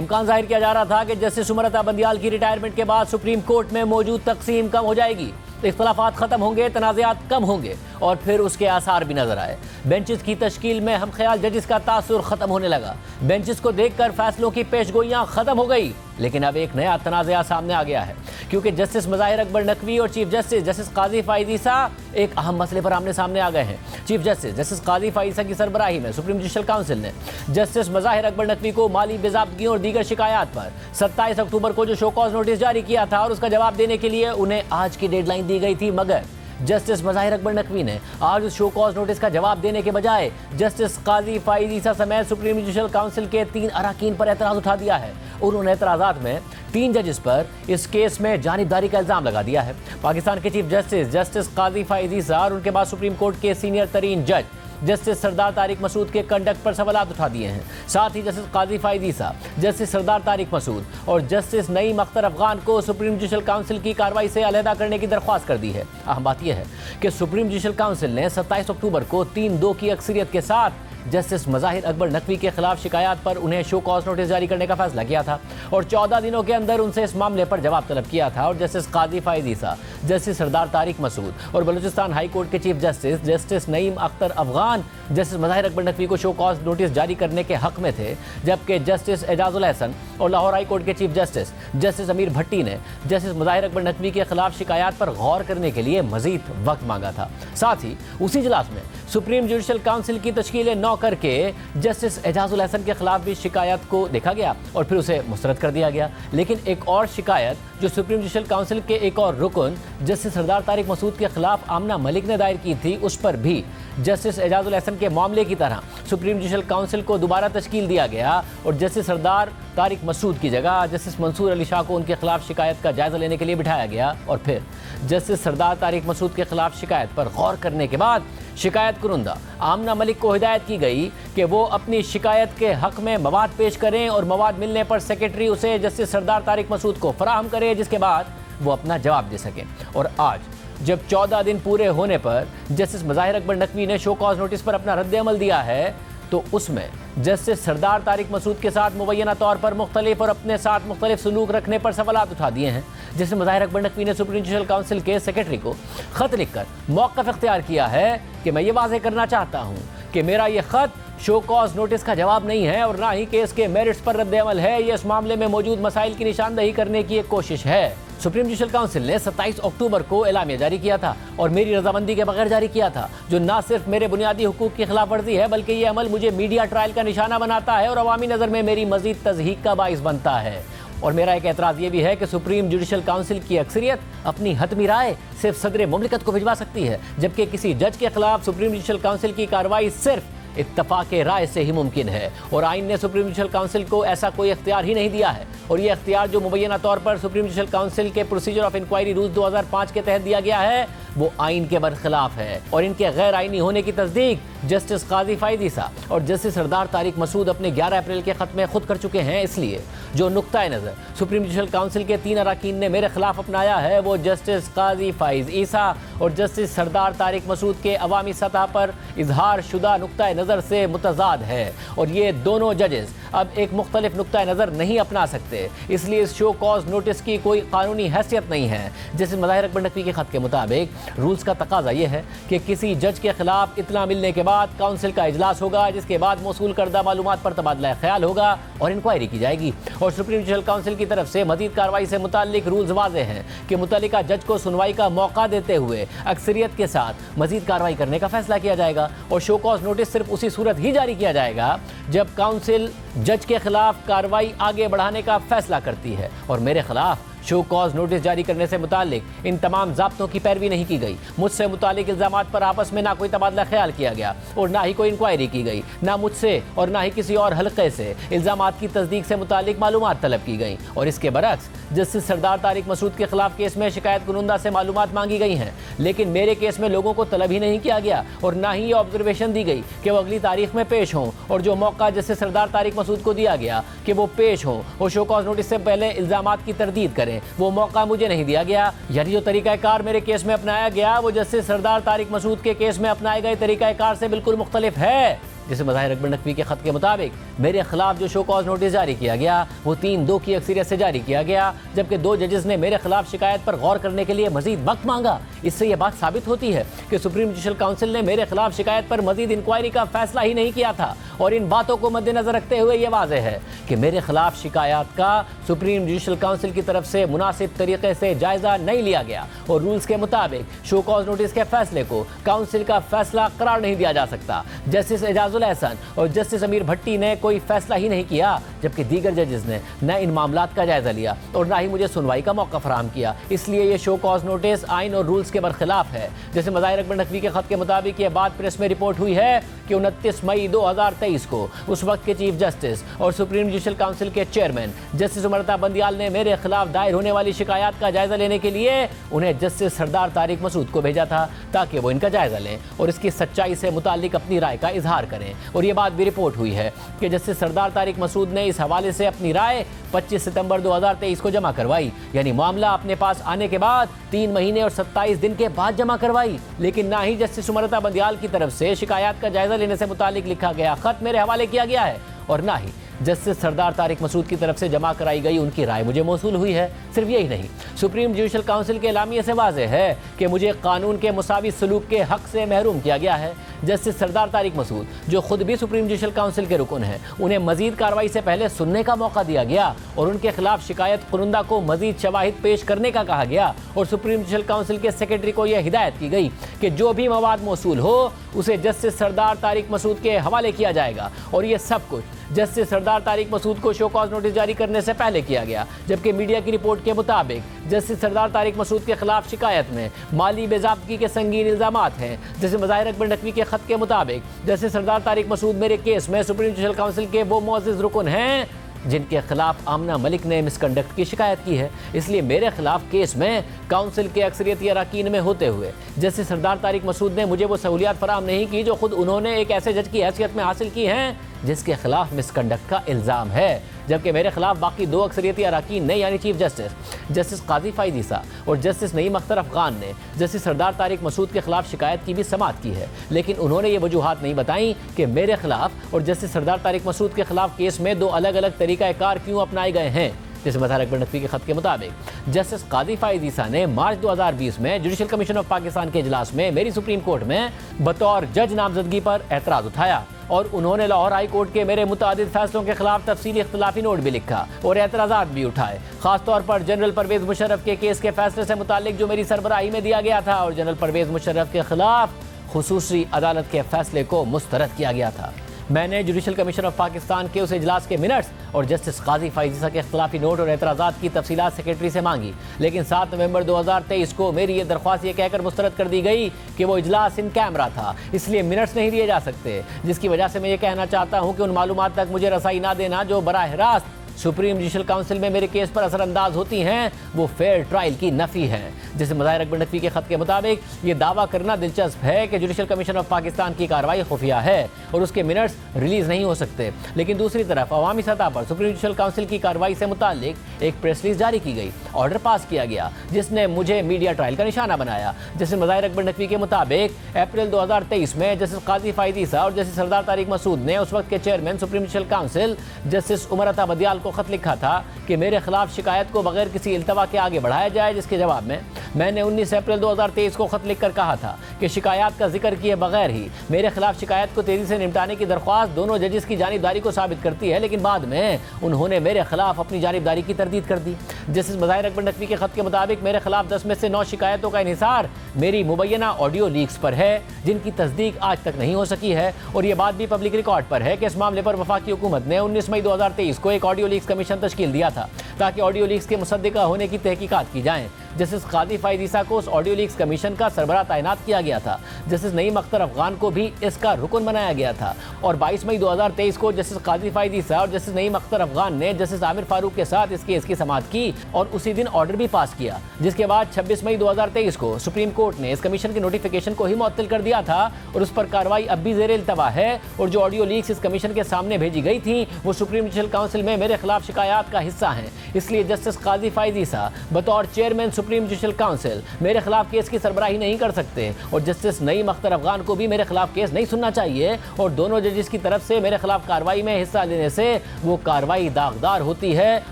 इम्कान जाहिर किया जा रहा था कि जस्टिस उमर अता बंदियाल की रिटायरमेंट के बाद सुप्रीम कोर्ट में मौजूद तकसीम कम हो जाएगी, इख्तलाफात खत्म होंगे, तनाज़ात कम होंगे और फिर उसके आसार भी नजर आए। बेंचेस की तश्कील में हम ख्याल जजिस का तासुर खत्म होने लगा। बेंचेस को देखकर फैसलों की पेशगोइयां खत्म हो गई। लेकिन अब एक नया तनाज़ा सामने आ गया है, क्योंकि जस्टिस मज़ाहिर अकबर नकवी और चीफ जस्टिस जस्टिस काजी फ़ाइज़ ईसा एक अहम मसले पर आमने सामने आ गए हैं। चीफ जस्टिस जस्टिस काजी फ़ाइज़ ईसा की सरबराही में सुप्रीम जुडिशल काउंसिल ने जस्टिस मज़ाहिर अकबर नकवी को माली बेज़ाब्तगियों और दीगर शिकायत पर 27 अक्टूबर को जो शो कॉज नोटिस जारी किया था और उसका जवाब देने के लिए उन्हें आज की डेडलाइन दी गई थी, मगर जस्टिस मज़ाहिर अकबर नकवी ने आज उस शो कॉज नोटिस का जवाब देने के बजाय जस्टिस काजी फ़ाइज़ ईसा समेत सुप्रीम जुडिशल काउंसिल के 3 अरकान पर एतराज़ उठा दिया है। उन्होंने एतराज़ात में 3 जजेस पर इस केस में जानिबदारी का इल्ज़ाम लगा दिया है। पाकिस्तान के चीफ जस्टिस जस्टिस काजी फ़ाइज़ ईसा और उनके बाद सुप्रीम कोर्ट के सीनियर तरीन जज जस्टिस सरदार तारिक मसूद के कंडक्ट पर सवालात उठा दिए हैं। साथ ही जस्टिस काजी फ़ाइज़ ईसा, जस्टिस सरदार तारिक मसूद और जस्टिस नईम अख्तर अफगान को सुप्रीम जुडिशल काउंसिल की कार्रवाई से अलहदा करने की दरख्वास्त कर दी है। अहम बात यह है कि सुप्रीम जुडिशल काउंसिल ने 27 अक्टूबर को 3-2 की अक्सरियत के साथ जस्टिस मज़ाहिर अकबर नकवी के खिलाफ शिकायत पर उन्हें शो कॉज नोटिस जारी करने का फैसला किया था और 14 दिनों के अंदर उनसे इस मामले पर जवाब तलब किया था। और जस्टिस काजी फ़ाइज़ ईसा, जस्टिस सरदार तारिक मसूद और बलूचिस्तान हाई कोर्ट के chief justice justice Naeem Akhtar Afghan justice Mazahir Akbar Naqvi को शो कॉज नोटिस जारी करने के हक में थे, जबकि जस्टिस एजाजुल हसन और लाहौर हाई कोर्ट के चीफ जस्टिस जस्टिस अमीर भट्टी ने जस्टिस मज़ाहिर अकबर नकवी के खिलाफ शिकायत पर गौर करने के लिए मजीद वक्त मांगा था। साथ ही उसी इजलास में सुप्रीम जुडिशल काउंसिल की तश्कील 9 करके जस्टिस एजाजुल हसन के खिलाफ भी शिकायत को देखा गया और फिर उसे मुस्तरद कर दिया गया। लेकिन एक और शिकायत जो सुप्रीम जुडिशल काउंसिल के एक और रुकन जस्टिस सरदार तारिक मसूद के खिलाफ आमना मलिक ने दायर की थी, उस पर भी जस्टिस एजाजुल हसन के मामले की तरह सुप्रीम जुडिशल काउंसिल को दोबारा तश्कील दिया गया और जस्टिस सरदार तारिक मसूद की जगह जस्टिस मंसूर अली शाह को उनके खिलाफ शिकायत का जायजा लेने के लिए बिठाया गया और फिर जस्टिस सरदार तारिक मसूद के खिलाफ शिकायत पर गौर करने के बाद शिकायत कुरुंदा आमना मलिक को हिदायत की गई कि वो अपनी शिकायत के हक में मवाद पेश करें और मवाद मिलने पर सेक्रेटरी उसे जस्टिस सरदार तारिक मसूद को फराहम करे, जिसके बाद वो अपना जवाब दे सकें। और आज जब 14 दिन पूरे होने पर जस्टिस मज़ाहिर अकबर नकवी ने शो कॉज नोटिस पर अपना रद्द-ए-अमल दिया है, तो उसमें जस्टिस सरदार तारिक मसूद के साथ मुबैना तौर पर मुख्तलिफ और अपने साथ मुख्तलिफ सलूक रखने पर सवालात उठा दिए हैं। जस्टिस मज़ाहिर अकबर नकवी ने सुप्रीम जुडिशल काउंसिल के सेक्रेटरी को ख़त लिखकर मौक़िफ़ इख्तियार किया है कि मैं ये वाज़ेह करना चाहता हूँ कि मेरा ये ख़त शो कॉज नोटिस का जवाब नहीं है और ना ही केस के मेरिट्स पर रद्द-ए-अमल है। ये इस मामले में मौजूद मसाइल की निशानदही करने की एक कोशिश है। सुप्रीम जुडिशल काउंसिल ने 27 अक्टूबर को एलामिया जारी किया था और मेरी रजामंदी के बगैर जारी किया था, जो ना सिर्फ मेरे बुनियादी हुकूक की खिलाफ वर्जी है बल्कि ये अमल मुझे मीडिया ट्रायल का निशाना बनाता है और अवामी नज़र में मेरी मजीद तज़हीक का बाइस बनता है। और मेरा एक एतराज़ ये भी है कि सुप्रीम जुडिशल काउंसिल की अक्सरियत अपनी हतमी राय सिर्फ सदर मुमलिकत को भिजवा सकती है, जबकि किसी जज के खिलाफ सुप्रीम जुडिशल काउंसिल की कार्रवाई सिर्फ इत्तफाक राय से ही मुमकिन है। और आइन ने सुप्रीम जुडिशल काउंसिल को ऐसा कोई इख्तियार ही नहीं दिया है और ये इख्तियार जो मुबैना तौर पर सुप्रीम जुडिशल काउंसिल के प्रोसीजर ऑफ इंक्वायरी रूल्स 2005 के तहत दिया गया है, वो आइन के बरखिलाफ है। और इनके गैर आइनी होने की तस्दीक जस्टिस काजी फ़ाइज़ ईसा और जस्टिस सरदार तारिक मसूद अपने 11 अप्रैल के ख़त में खुद कर चुके हैं। इसलिए जो नुक्ता नज़र सुप्रीम जुडिशल काउंसिल के 3 अरकान ने मेरे खिलाफ अपनाया है, वो जस्टिस काजी फ़ाइज़ ईसा और जस्टिस सरदार तारिक मसूद के अवामी सतह पर इजहार शुदा नुक्ता नज़र से मुतज़ाद है और ये दोनों जजेस अब एक मुख्तलिफ नुक्ता नज़र नहीं अपना सकते। इसलिए इस शो कॉज नोटिस की कोई कानूनी हैसियत नहीं है। जस्टिस मज़ाहिर अकबर नकवी के ख़त के मुताबिक रूल्स का तकाजा यह है कि किसी जज के खिलाफ इतना मिलने के बाद काउंसिल का इजलास होगा, जिसके बाद मौसूल करदा मालूमात पर तबादला ख्याल होगा और इंक्वायरी की जाएगी। और सुप्रीम जुडिशल काउंसिल की तरफ से मजीद कार्रवाई से मुताल्लिक रूल्स वाज़े हैं कि मुतल्लिका जज को सुनवाई का मौका देते हुए अक्सरियत के साथ मजीद कार्रवाई करने का फैसला किया जाएगा। और शो कॉज नोटिस सिर्फ उसी सूरत ही जारी किया जाएगा जब काउंसिल जज के खिलाफ कार्रवाई आगे बढ़ाने का फैसला करती है। और मेरे खिलाफ शो कॉज नोटिस जारी करने से मुतालिक इन तमाम ज़ाब्तों की पैरवी नहीं की गई। मुझसे मुतालिक इल्ज़ामात पर आपस में ना कोई तबादला ख्याल किया गया और ना ही कोई इंक्वायरी की गई, ना मुझसे और ना ही किसी और हल्के से इल्ज़ामात की तस्दीक से मुतालिक मालूमात तलब की गई। और इसके बरक्स जस्टिस सरदार तारिक मसूद के खिलाफ केस में शिकायत कुनुंदा से मालूमात मांगी गई हैं, लेकिन मेरे केस में लोगों को तलब ही नहीं किया गया और ना ही ये ऑब्जर्वेशन दी गई कि वो अगली तारीख में पेश हों। और जो मौका जस्टिस सरदार तारिक मसूद को दिया गया कि वो पेश हों और शो कॉज नोटिस से पहले इल्ज़ामात की तरदीद करें, वो मौका मुझे नहीं दिया गया। यानी जो तरीक़ाकार मेरे केस में अपनाया गया वो जस्टिस सरदार तारिक मसूद के केस में अपनाए गए तरीक़ाकार से बिल्कुल मुख्तलिफ है। जिसे मज़ाहिर अकबर नकवी के खत के मुताबिक मेरे खिलाफ जो शो कॉज नोटिस जारी किया गया वो 3-2 की अक्सरियत से जारी किया गया, जबकि 2 जजेस ने मेरे खिलाफ शिकायत पर गौर करने के लिए मजीद वक्त मांगा। इससे यह बात साबित होती है कि सुप्रीम जुडिशल काउंसिल ने मेरे खिलाफ शिकायत पर मजीद इंक्वायरी का फैसला ही नहीं किया था। और इन बातों को मद्देनजर रखते हुए यह वाज़ेह है कि मेरे खिलाफ शिकायत का सुप्रीम जुडिशल काउंसिल की तरफ से मुनासिब तरीके से जायजा नहीं लिया गया और रूल्स के मुताबिक शो कॉज नोटिस के फैसले को काउंसिल का फैसला करार नहीं दिया जा सकता। जस्टिस एजाजुल एहसन और जस्टिस अमीर भट्टी ने कोई फैसला ही नहीं किया, जबकि दीगर जजेस ने न इन मामलात का जायजा लिया और न ही मुझे सुनवाई का मौका फराहम किया। इसलिए ये शो कॉज नोटिस आइन और रूल्स के बरखिलाफ है। जैसे मज़ाहिर अकबर नकवी के खत के मुताबिक यह बात प्रेस में रिपोर्ट हुई है कि 29 मई 2023 को उस वक्त के चीफ जस्टिस और सुप्रीम जुडिशल काउंसिल के चेयरमैन जस्टिस उमरता बंदियाल ने मेरे खिलाफ दायर होने वाली शिकायत का जायजा लेने के लिए उन्हें जस्टिस सरदार तारिक मसूद को भेजा था ताकि वो इनका जायजा लें और इसकी सच्चाई से मुताल्लिक अपनी राय का इजहार करें। और ये बात भी रिपोर्ट हुई है कि जस्टिस सरदार तारिक मसूद ने इस हवाले से अपनी राय 25 सितंबर 2023 को जमा करवाई, यानी मामला अपने पास आने के बाद 3 महीने और 27 दिन के बाद जमा करवाई। लेकिन ना ही जस्टिस उमरता बंदियाल की तरफ से शिकायत का जायजा लेने से मुताल्लिक लिखा गया खत मेरे हवाले किया गया है और ना ही जस्टिस सरदार तारिक मसूद की तरफ से जमा कराई गई उनकी राय मुझे मौसूल हुई है। सिर्फ यही नहीं, सुप्रीम जुडिशल काउंसिल के एलामिये से वाज़ेह है कि मुझे कानून के मुसावी सलूक के हक से महरूम किया गया है। जस्टिस सरदार तारिक मसूद, जो खुद भी सुप्रीम जुडिशल काउंसिल के रुकन हैं, उन्हें मजीद कार्रवाई से पहले सुनने का मौका दिया गया और उनके खिलाफ शिकायत कुरुंदा को मजीद शवाहिद पेश करने का कहा गया और सुप्रीम जुडिशल काउंसिल के सेक्रेटरी को यह हिदायत की गई कि जो भी मवाद मौसूल हो उसे जस्टिस सरदार तारिक मसूद के हवाले किया जाएगा। और ये सब कुछ जस्टिस सरदार तारिक मसूद को शो कॉज नोटिस जारी करने से पहले किया गया, जबकि मीडिया की रिपोर्ट के मुताबिक जस्टिस सरदार तारिक मसूद के खिलाफ शिकायत में माली बेज़ाब्तगी के संगीन इल्ज़ामात हैं। जैसे मज़ाहिर अकबर नकवी के खत के मुताबिक जस्टिस सरदार तारिक मसूद मेरे केस में सुप्रीम जुडिशल काउंसिल के वो मोअज़्ज़िज़ रुकन हैं जिनके खिलाफ आमना मलिक ने मिसकंडक्ट की शिकायत की है। इसलिए मेरे खिलाफ केस में काउंसिल के अक्सरियती अरकान में होते हुए जस्टिस सरदार तारिक मसूद ने मुझे वो सहूलियात फराहम नहीं की जो खुद उन्होंने एक ऐसे जज की हैसियत में हासिल की हैं जिसके खिलाफ मिसकंडक्ट का इल्ज़ाम है। जबकि मेरे खिलाफ बाकी 2 अक्सरियती अरकान ने, यानी चीफ जस्टिस काजी फ़ाइज़ ईसा और जस्टिस नईम अख्तर अफ़गान ने जस्टिस सरदार तारिक मसूद के खिलाफ शिकायत की भी समाअत की है। लेकिन उन्होंने ये वजूहात नहीं बताई कि मेरे खिलाफ और जस्टिस सरदार तारिक मसूद के खिलाफ केस में 2 अलग अलग तरीक़ाकार क्यों अपनाए गए हैं। जैसे मज़ाहिर अकबर नकवी के खत के मुताबिक जस्टिस काजी फ़ाइज़ ईसा ने मार्च 2020 में जुडिशल कमीशन ऑफ पाकिस्तान के इजलास में मेरी सुप्रीम कोर्ट में बतौर जज नामजदगी पर एतराज़ उठाया और उन्होंने लाहौर हाई कोर्ट के मेरे मुतादिद फैसलों के खिलाफ तफसीली इख्तिलाफी नोट भी लिखा और एतराज़ात भी उठाए, खासतौर पर जनरल परवेज़ मुशर्रफ के केस के फैसले से मुताल्लिक जो मेरी सरबराही में दिया गया था और जनरल परवेज़ मुशर्रफ के खिलाफ खुसूसी अदालत के फैसले को मुस्तरद किया गया था। मैंने जुडिशल कमीशन ऑफ पाकिस्तान के उस इजलास के मिनट्स और जस्टिस काजी फ़ाइज़ ईसा के इख्तिलाफी नोट और एतराज़ात की तफसीलात सेक्रेटरी से मांगी, लेकिन 7 नवंबर 2023 को मेरी ये दरख्वास्त ये कहकर मुस्तरद कर दी गई कि वो इजलास इन कैमरा था, इसलिए मिनट्स नहीं दिए जा सकते। जिसकी वजह से मैं ये कहना चाहता हूँ कि उन मालूमात तक मुझे रसाई ना देना जो बराह रास्त सुप्रीम जुडिशल काउंसिल में मेरे केस पर असरअंदाज होती हैं, वो फेयर ट्रायल की नफ़ी है। जैसे मज़ाहिर अकबर नकवी के खत के मुताबिक ये दावा करना दिलचस्प है कि जुडिशल कमीशन ऑफ पाकिस्तान की कार्रवाई खुफिया है और उसके मिनट्स रिलीज़ नहीं हो सकते, लेकिन दूसरी तरफ अवामी सतह पर सुप्रीम जुडिशल काउंसिल की कार्रवाई से मुताल्लिक एक प्रेस रिलीज जारी की गई, ऑर्डर पास किया गया जिसने मुझे मीडिया ट्रायल का निशाना बनाया। जैसे मज़ाहिर अकबर नकवी के मुताबिक अप्रैल 2023 में जस्टिस काजी फ़ाइज़ ईसा और जस्टिस सरदार तारिक मसूद ने उस वक्त के chairman supreme judicial council justice उमरता Bandial को खत लिखा था कि मेरे खिलाफ शिकायत को बगैर किसी इल्तवा के आगे बढ़ाया जाए, जिसके जवाब में मैंने 19 अप्रैल 2023 को खत लिखकर कहा था कि शिकायत का जिक्र किए बगैर ही मेरे खिलाफ शिकायत को तेजी से निपटाने की दरख्वास्त दोनों जजेस की जानिबदारी को साबित करती है, लेकिन बाद में उन्होंने मेरे खिलाफ अपनी जानिबदारी की तरदीद कर दी। जस्टिस मज़ाहिर अकबर नकवी के खत के मुताबिक मेरे खिलाफ 10 में से 9 शिकायतों का इन्हिसार मेरी मुबैना ऑडियो लीक्स पर है जिनकी तस्दीक आज तक नहीं हो सकी है और ये बात भी पब्लिक रिकॉर्ड पर है कि इस मामले पर वफाकी हुकूमत ने 19 मई 2023 को एक ऑडियो लीक्स कमीशन तश्कील दिया था ताकि ऑडियो लीक्स के मुसद्दिका होने की तहकीकात की जाएँ। जस्टिस काजी फ़ाइज़ ईसा को उस ऑडियो लीक्स कमीशन का सरबराह तैनात किया गया था। जस्टिस नईम अख्तर अफ़गान को भी इसका रुकन बनाया गया था और 22 मई 2023 को जस्टिस काजी फ़ाइज़ ईसा और जस्टिस नईम अख्तर अफ़गान ने जस्टिस आमिर फारूक के साथ इस केस की समाअत की और उसी दिन ऑर्डर भी पास किया, जिसके बाद 26 मई 2023 को सुप्रीम कोर्ट ने इस कमीशन के नोटिफिकेशन को ही मुअत्तल कर दिया था और उस पर कार्रवाई अब भी ज़ेर इल्तवा है। और जो ऑडियो लीक्स इस कमीशन के सामने भेजी गई थी वो सुप्रीम जुडिशल काउंसिल में मेरे खिलाफ शिकायत का हिस्सा हैं। इसलिए जस्टिस काजी फायद ईसा बतौर चेयरमैन सुप्रीम जुडिशल काउंसिल मेरे खिलाफ केस की सरबराही नहीं कर सकते और जस्टिस नईम अख्तर अफगान को भी मेरे खिलाफ केस नहीं सुनना चाहिए। और दोनों जजेस की तरफ से मेरे खिलाफ कार्रवाई में हिस्सा लेने से वो कार्रवाई दागदार होती है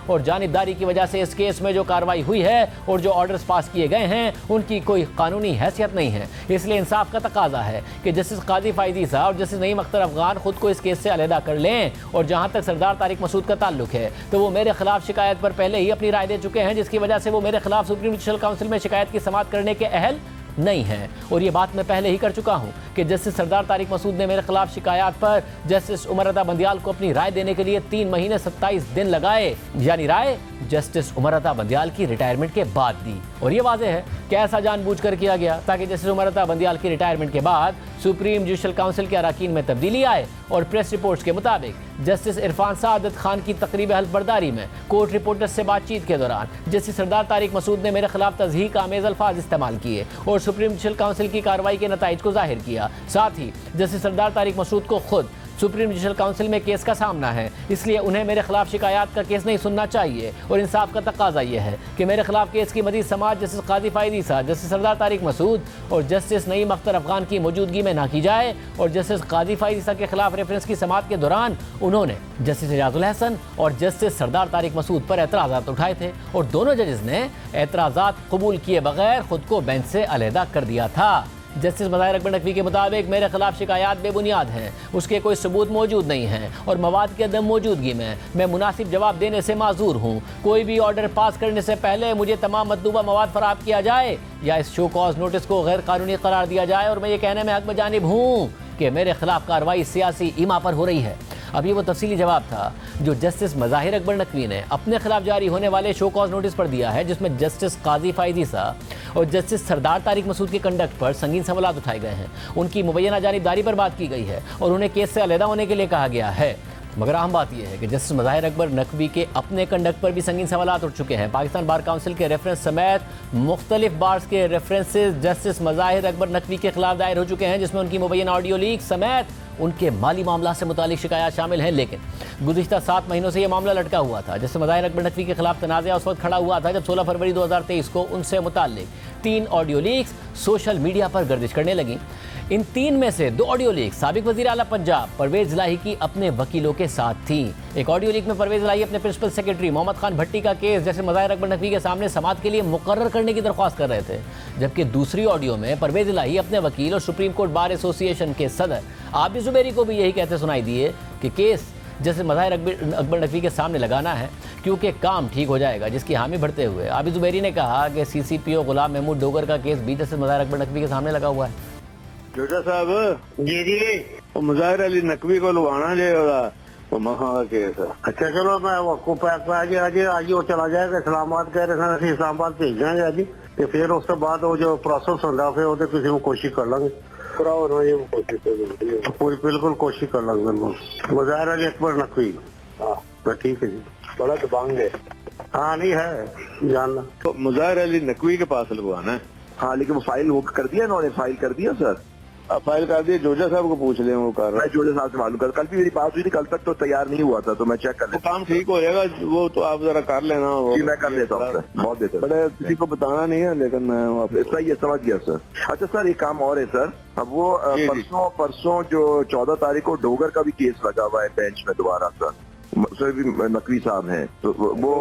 और जानिबदारी की वजह से इस केस में जो कार्रवाई हुई है और जो ऑर्डर्स पास किए गए हैं उनकी कोई कानूनी हैसियत नहीं है। इसलिए इंसाफ का तकाजा है कि जस्टिस काजी फायद ईसा और जस्टिस नईम अख्तर अफगान खुद को इस केस से अलहदा कर लें। और जहां तक सरदार तारिक मसूद का ताल्लुक है तो वो मेरे खिलाफ शिकायत पर पहले ही अपनी राय दे चुके हैं, जिसकी वजह से वो मेरे खिलाफ सुप्रीम जुडिशल काउंसिल में शिकायत की समाअत करने के अहल नहीं है। और ये बात मैं पहले ही कर चुका हूं कि जस्टिस सरदार तारिक मसूद ने मेरे खिलाफ शिकायत पर जस्टिस उमर रज़ा बंदियाल को अपनी राय देने के लिए 3 महीने 27 दिन लगाए, यानी राय जस्टिस उमर रज़ा बंदियाल की रिटायरमेंट के बाद दी। और ये वाज़ेह है कि ऐसा जानबूझकर किया गया ताकि जस्टिस उमर रज़ा बंदियाल की रिटायरमेंट के बाद सुप्रीम जुडिशल काउंसिल के अरकान में तब्दीली आए। और प्रेस रिपोर्ट्स के मुताबिक जस्टिस इरफान सादत खान की तकरीब हल्फबरदारी में कोर्ट रिपोर्टर्स से बातचीत के दौरान जस्टिस सरदार तारिक मसूद ने मेरे खिलाफ तज़हीक आमेज़ अल्फाज इस्तेमाल किए और सुप्रीम जुडिशल काउंसिल की कार्रवाई के नताइज को जाहिर किया। साथ ही जस्टिस सरदार तारिक मसूद को खुद सुप्रीम जुडिशल काउंसिल में केस का सामना है, इसलिए उन्हें मेरे खिलाफ शिकायत का केस नहीं सुनना चाहिए। और इंसाफ का तकाजा यह है कि मेरे खिलाफ केस की मज़ीद समाअत जस्टिस काजी फायद ईसा, जस्टिस सरदार तारिक मसूद और जस्टिस नईम अख्तर अफगान की मौजूदगी में ना की जाए। और जस्टिस काजी फायद ईसा के खिलाफ रेफरेंस की समाअत के दौरान उन्होंने जस्टिस एजाजुल हसन और जस्टिस सरदार तारिक मसूद पर एतराज़ात उठाए थे और दोनों जजेस ने एतराज़ात कबूल किए बगैर खुद को बेंच से अलहदा कर दिया था। जस्टिस मज़ाहिर अकबर नकवी के मुताबिक मेरे खिलाफ शिकायत बेबुनियाद हैं, उसके कोई सबूत मौजूद नहीं हैं और मवाद की अदम मौजूदगी में मैं मुनासिब जवाब देने से माजूर हूँ। कोई भी ऑर्डर पास करने से पहले मुझे तमाम मतलूबा मवाद फराहम किया जाए या इस शो कॉज नोटिस को गैर कानूनी करार दिया जाए और मैं ये कहने में हक बजानिब हूँ कि मेरे खिलाफ कार्रवाई सियासी ईमा पर हो रही है। अब ये वो तफसीली जवाब था जो जस्टिस मज़ाहिर अकबर नकवी ने अपने खिलाफ जारी होने वाले शो कॉज नोटिस पर दिया है, जिसमें जस्टिस काजी फायद ईसा और जस्टिस सरदार तारिक मसूद के कंडक्ट पर संगीन सवालात उठाए गए हैं। उनकी मुबैना जानिबदारी पर बात की गई है और उन्हें केस से अलहदा होने के लिए कहा गया है। मगर अहम बात यह है कि जस्टिस मज़ाहिर अकबर नकवी के अपने कंडक्ट पर भी संगीन सवालात उठ चुके हैं। पाकिस्तान बार काउंसिल के रेफरेंस समेत मुख्तलिफ बार्स के रेफरेंसेस जस्टिस मज़ाहिर अकबर नकवी के खिलाफ दायर हो चुके हैं, जिसमें उनकी मुबैना ऑडियो लीक समेत उनके माली मामला से मुतालिक शिकायत शामिल हैं। लेकिन गुज़िश्ता 7 महीनों से यह मामला लटका हुआ था। जस्टिस मज़ाहिर अकबर नकवी के खिलाफ तनाज़ा उस वक्त खड़ा हुआ था जब 16 फरवरी 2023 को उनसे मुतालिक 3 ऑडियो लीक्स सोशल मीडिया पर गर्दिश करने लगी। इन 3 में से 2 ऑडियो लीक साबिक वज़ीर आला पंजाब परवेज़ इलाही की अपने वकीलों के साथ थी। एक ऑडियो लीक में परवेज़ इलाही अपने प्रिंसिपल सेक्रेटरी मोहम्मद खान भट्टी का केस जस्टिस मज़ाहिर अकबर नकवी के सामने समाअत के लिए मुकर्रर करने की दरख्वास्त कर रहे थे, जबकि दूसरी ऑडियो में परवेज़ इलाही अपने वकील और सुप्रीम कोर्ट बार एसोसिएशन के सदर आबिद ज़ुबैरी को भी यही कहते सुनाई दिए कि केस जस्टिस मज़ाहिर अकबर नकवी के सामने लगाना है क्योंकि काम ठीक हो जाएगा, जिसकी हामी भरते हुए आबिद ज़ुबैरी ने कहा कि CCPO गुलाम महमूद डोगर का केस भी जस्टिस मज़ाहिर अकबर नकवी के सामने लगा हुआ है। जोजा साहब जी जी मुजाहिर अली नकवी को लुभाना जाएगा वो महा केस है। अच्छा चलो मैं आपको पैक आज वो चला जाएगा इस्लामाबाद, कह रहे थे इस्लामाबाद भेज जाएंगे आज ही, तो फिर उसके बाद वो जो प्रोसेस होगा फिर वो किसी को कोशिश कर लेंगे, कोई बिल्कुल कोशिश कर लेंगे। मुजाहिर अली अकबर नकवी, हाँ ठीक है जी, बड़ा दबांग है। हाँ नहीं है जानना तो मुजाहिर अली नकवी के पास लगवाना है। हाँ लेकिन वो फाइल वो कर दिया, इन्होंने फाइल कर दिया सर। अब फाइल कर दिया, जोजा साहब को पूछ ले, वो कर रहा मैं जोजा साहब से मालूम कर, कल भी मेरी बात हुई थी, कल तक तो तैयार नहीं हुआ था तो मैं चेक कर वो लेता काम ठीक हो जाएगा, वो तो आप जरा कर लेना। जी मैं कर लेता हूँ सर, बहुत बेहतर। बड़े किसी को बताना नहीं है, लेकिन मैं सही है, समझ गया सर। अच्छा सर एक काम और है सर, अब वो परसों जो 14 तारीख को डोगर का भी केस लगा हुआ है बेंच में दोबारा सर भी नकवी साहब हैं, तो वो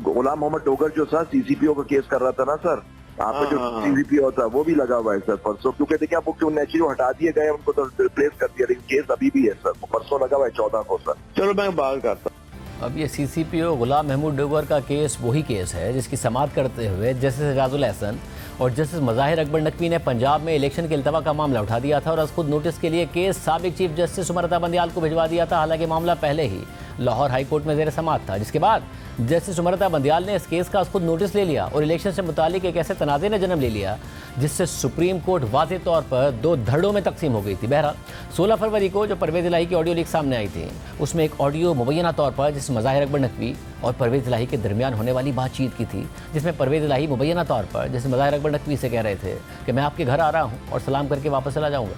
गुलाम मोहम्मद डोगर जो सर CCPO का केस कर रहा था ना सर, आपका जो CCPO था वो भी लगा हुआ है सर परसों, क्योंकि देखिए आप क्यों नेचुरली हटा दिए गए, उनको तो रिप्लेस कर दिया, लेकिन केस अभी भी है सर, परसों लगा हुआ है 14 को सर। चलो मैं बात करता हूँ। अब ये CCPO गुलाम महमूद डोगर का केस वही केस है जिसकी समाअत करते हुए जस्टिस एजाजुल हसन और जस्टिस मज़ाहिर अकबर नकवी ने पंजाब में इलेक्शन के इल्तवा का मामला उठा दिया था और खुद नोटिस के लिए केस साबिक चीफ जस्टिस उमर रज़ा बंदियाल को भिजवा दिया था। हालांकि मामला पहले ही लाहौर हाई कोर्ट में ज़ेर समाअत था, जिसके बाद जस्टिस उमरता बंदियाल ने इस केस का खुद नोटिस ले लिया और इलेक्शन से मुतालिक एक ऐसे तनाज़े ने जन्म ले लिया जिससे सुप्रीम कोर्ट वाज़े तौर पर दो धड़ों में तकसीम हो गई थी। बहरहाल 16 फरवरी को जो परवेज़ इलाही की ऑडियो लीक सामने आई थी, उसमें एक ऑडियो मुबैना तौर पर जिसमें मज़ाहिर अकबर नकवी और परवेज़ इलाही के दरमियान होने वाली बातचीत की थी, जिसमें परवेज़ इलाही मुबैना तौर पर जैसे मज़ाहिर अकबर नकवी से कह रहे थे कि मैं आपके घर आ रहा हूँ और सलाम करके वापस चला जाऊँगा।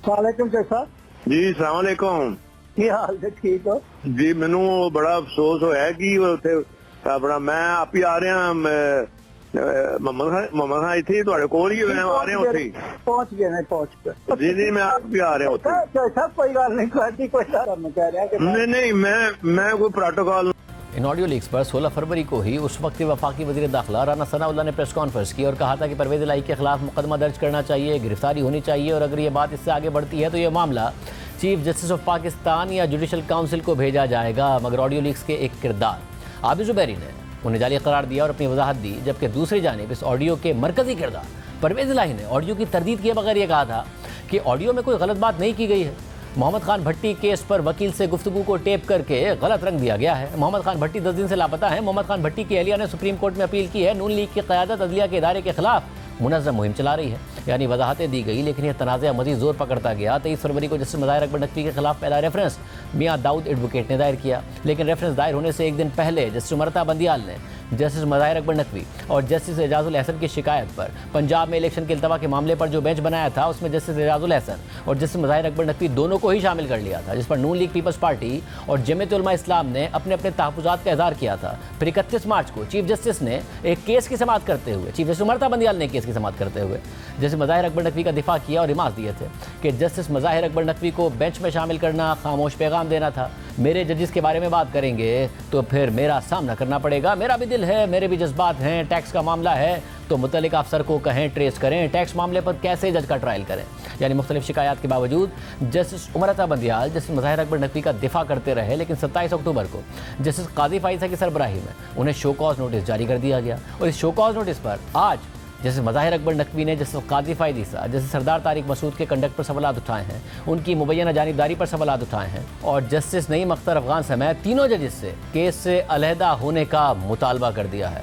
वालेकुम साहब जी सलाम अलैकुम की हाल है? ठीक हो जी। मैनू बड़ा अफसोस होया कि उत्थे अपना मैं आप ही आ रहा मम्मा खान इत्थे तुहाडे कोल ही मैं आ रहा उत्थे पहुंच गए ने पहुंच गए जी जी मैं आप भी आ रहा उत्थे सब कोई गल नहीं करती कोई सारा मैं कह रहा कि नहीं नहीं मैं कोई प्रोटोकॉल इन ऑडियो लीक्स पर 16 फरवरी को ही उस वक्त के वफाकी वज़ीर दाखिला राना सनाउल्लाह ने प्रेस कॉन्फ्रेंस की और कहा था कि परवेज़ इलाही के खिलाफ मुकदमा दर्ज करना चाहिए, गिरफ्तारी होनी चाहिए और अगर ये बात इससे आगे बढ़ती है तो ये मामला चीफ जस्टिस ऑफ पाकिस्तान या जुडिशल काउंसिल को भेजा जाएगा। मगर ऑडियो लीक्स के एक किरदार आबिद ज़ुबैरी ने उन्हें जाली करार दिया और अपनी वजाहत दी, जबकि दूसरी जानिब इस ऑडियो के मरकज़ी किरदार परवेज़ इलाही ने ऑडियो की तरदीद किए बगैर ये कहा था कि ऑडियो में कोई गलत बात नहीं की गई है। मोहम्मद खान भट्टी केस पर वकील से गुफ्तगू को टेप करके गलत रंग दिया गया है। मोहम्मद खान भट्टी 10 दिन से लापता है। मोहम्मद खान भट्टी की अहलिया ने सुप्रीम कोर्ट में अपील की है। नून लीग की क़यादत अदलिया के इदारे के खिलाफ मुनज़्ज़म मुहिम चला रही है, यानी वजाहतें दी गई, लेकिन यह तनाज़ा मज़ीद ज़ोर पकड़ता गया। 23 फरवरी को जस्टिस मज़ाहिर अकबर नकवी के खिलाफ पहला रेफरेंस मियाँ दाऊद एडवोकेट ने दायर किया, लेकिन रेफरेंस दायर होने से एक दिन पहले जस्टिस उमरता बंदियाल ने जस्टिस मज़ाहिर अकबर नकवी और जस्टिस एजाजुल एहसन की शिकायत पर पंजाब में इलेक्शन के इल्तवा के मामले पर जो बेंच बनाया था, उसमें जस्टिस एजाजुल एहसन और जस्टिस मज़ाहिर अकबर नकवी दोनों को ही शामिल कर लिया था, जिस पर नून लीग पीपल्स पार्टी और जमीयत उलमा इस्लाम ने अपने अपने तहफ़्फ़ुज़ात का इज़हार किया था। फिर 31 मार्च को चीफ जस्टिस ने एक केस की समाअत करते हुए, चीफ जस्टिस उमरता बंदियाल ने केस की समाअत करते हुए जस्टिस मज़ाहिर अकबर नकवी का दिफा किया और रिमार्क्स दिए थे कि जस्टिस मज़ाहिर अकबर नकवी को बेंच में शामिल करना खामोश पैगाम देना था। मेरे जजेस के बारे में बात करेंगे तो फिर मेरा सामना करना पड़ेगा, मेरा भी दिल है, मेरे भी जज्बात हैं, टैक्स का मामला है तो मुतल्लिक अफसर को कहें ट्रेस करें, टैक्स मामले पर कैसे जज का ट्रायल करें। यानी मुख्तलिफ शिकायत के बावजूद जस्टिस उमरता बंदियाल जस्टिस मज़ाहिर अकबर नकवी का दिफा करते रहे, लेकिन 27 अक्टूबर को जस्टिस काजी फाइज़ा की सरबराही में उन्हें शो कॉज नोटिस जारी कर दिया गया और इस शो कॉज नोटिस पर आज जैसे मज़ाहिर अकबर नकवी ने जस्टिस काजी फाइज़ा जैसे सरदार तारिक मसूद के कंडक्ट पर सवालात उठाए हैं, उनकी मुबैना जानिबदारी पर सवालात उठाए हैं और जस्टिस नईम अख्तर अफगान समेत तीनों जजेस से केस से अलहदा होने का मुतालबा कर दिया है।